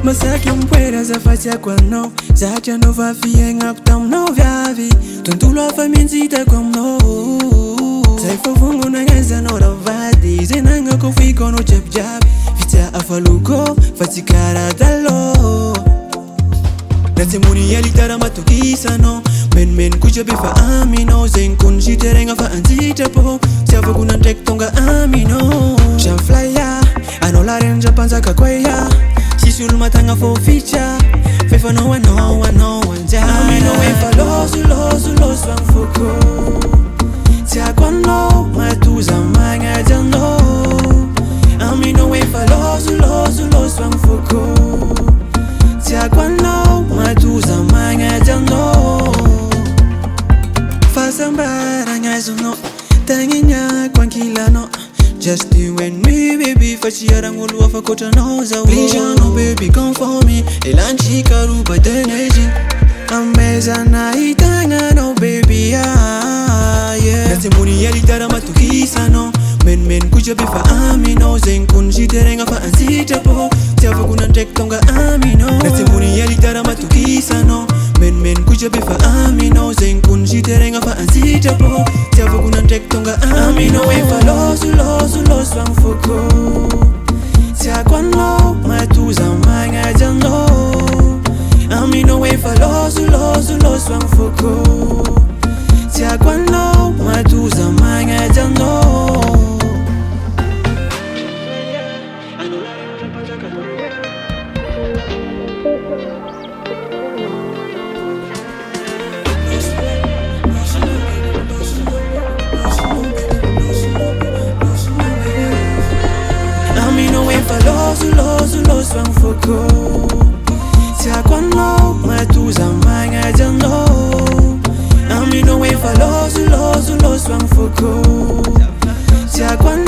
Masaky mpoera zafatsiako anao Zatry anao fa fiaignako taminao viavy Tontolo hafa mienjitako aminao Zay fovongo nagnazanao ravady Zay nagnako fiko anao jiabijiaby Fitsia afaloko fa tsy karaha taloha Na tsy ambony alitara matokisanao Menimenokoa jiaby fa aminao Zay nikony teregna fa anjitrapo Tsy afako nandraiky tonga aminao Jean flya anao larendra mpanjaka koya Sisy olo matagna fô fitra Fefanao anao anjara Aminao efa loso agny foko Tiako anao matoza magnady anao Aminao efa loso agny foko Tiako anao matoza magnady anao Fahasambaragna azonao Tagniniako ankilanao Just you and me baby fa tsy aragn'olo hafa kotranao zao Please no baby come for me Elantsika roba d'énergie Amezana hitagnanao baby yeah. Na tsy ambony alitara matokisanao Menimenokoa jiaby fa aminao Zay nikony teregna fa anjitrapo Tsy afako nandraiky tonga aminao Na tsy ambony alitara matokisanao Menimenokoa jiaby fa aminao Zay nikony teregna fa anjitrapo Tsy afako nandraiky tonga aminao efa loso agny foko Tiako anao matoza magnady anao Aminao efa loso agny foko Tiako anao matoza magnady anao Aminao efa loso agny foko Tiako anao matoza magnady anao Aminao efa loso agny foko Tiako anao